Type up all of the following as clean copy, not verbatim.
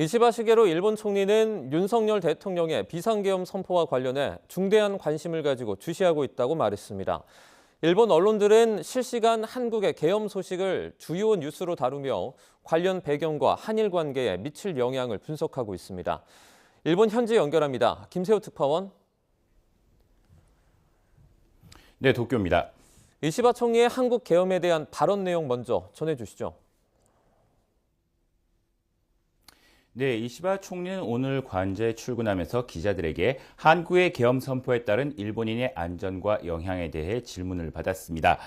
이시바 시게로 일본 총리는 윤석열 대통령의 비상계엄 선포와 관련해 중대한 관심을 가지고 주시하고 있다고 말했습니다. 일본 언론들은 실시간 한국의 계엄 소식을 주요 뉴스로 다루며 관련 배경과 한일 관계에 미칠 영향을 분석하고 있습니다. 일본 현지 연결합니다. 김세호 특파원. 네, 도쿄입니다. 이시바 총리의 한국 계엄에 대한 발언 내용 먼저 전해주시죠. 네, 이시바 총리는 오늘 관저에 출근하면서 기자들에게 한국의 계엄 선포에 따른 일본인의 안전과 영향에 대해 질문을 받았습니다.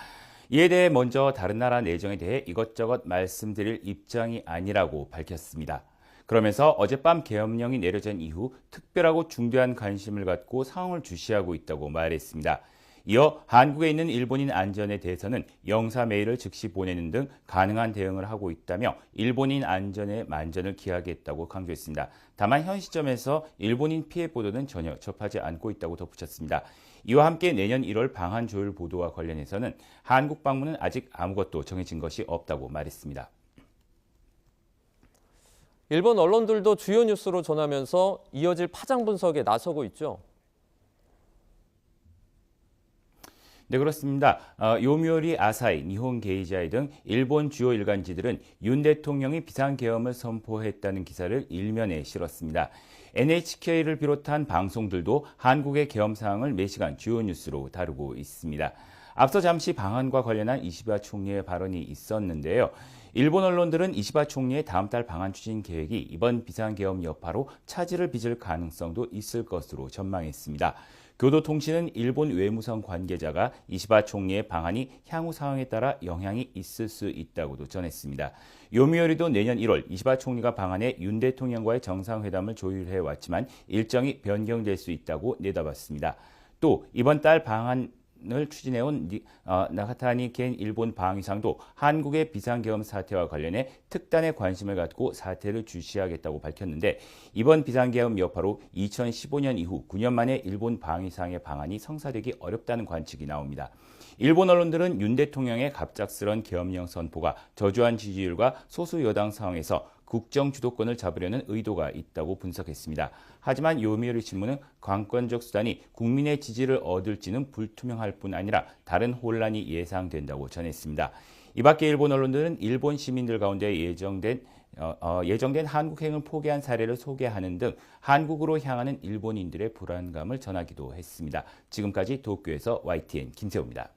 이에 대해 먼저 다른 나라 내정에 대해 이것저것 말씀드릴 입장이 아니라고 밝혔습니다. 그러면서 어젯밤 계엄령이 내려진 이후 특별하고 중대한 관심을 갖고 상황을 주시하고 있다고 말했습니다. 이어 한국에 있는 일본인 안전에 대해서는 영사 메일을 즉시 보내는 등 가능한 대응을 하고 있다며 일본인 안전에 만전을 기하겠다고 강조했습니다. 다만 현 시점에서 일본인 피해 보도는 전혀 접하지 않고 있다고 덧붙였습니다. 이와 함께 내년 1월 방한 조율 보도와 관련해서는 한국 방문은 아직 아무것도 정해진 것이 없다고 말했습니다. 일본 언론들도 주요 뉴스로 전하면서 이어질 파장 분석에 나서고 있죠. 네, 그렇습니다. 요미우리 아사히, 니혼 게이자이 등 일본 주요 일간지들은 윤 대통령이 비상계엄을 선포했다는 기사를 일면에 실었습니다. NHK를 비롯한 방송들도 한국의 계엄 상황을 매시간 주요 뉴스로 다루고 있습니다. 앞서 잠시 방한과 관련한 이시바 총리의 발언이 있었는데요. 일본 언론들은 이시바 총리의 다음 달 방한 추진 계획이 이번 비상계엄 여파로 차질을 빚을 가능성도 있을 것으로 전망했습니다. 교도통신은 일본 외무성 관계자가 이시바 총리의 방한이 향후 상황에 따라 영향이 있을 수 있다고도 전했습니다. 요미우리도 내년 1월 이시바 총리가 방한해 윤 대통령과의 정상회담을 조율해왔지만 일정이 변경될 수 있다고 내다봤습니다. 또 이번 달 방한을 추진해온 나카타니 겐 일본 방위상도 한국의 비상계엄 사태와 관련해 특단의 관심을 갖고 사태를 주시하겠다고 밝혔는데 이번 비상계엄 여파로 2015년 이후 9년 만에 일본 방위상의 방안이 성사되기 어렵다는 관측이 나옵니다. 일본 언론들은 윤 대통령의 갑작스런 계엄령 선포가 저조한 지지율과 소수 여당 상황에서 국정 주도권을 잡으려는 의도가 있다고 분석했습니다. 하지만 요미우리 신문은 관건적 수단이 국민의 지지를 얻을지는 불투명할 뿐 아니라 다른 혼란이 예상된다고 전했습니다. 이 밖에 일본 언론들은 일본 시민들 가운데 예정된 한국행을 포기한 사례를 소개하는 등 한국으로 향하는 일본인들의 불안감을 전하기도 했습니다. 지금까지 도쿄에서 YTN 김세호입니다.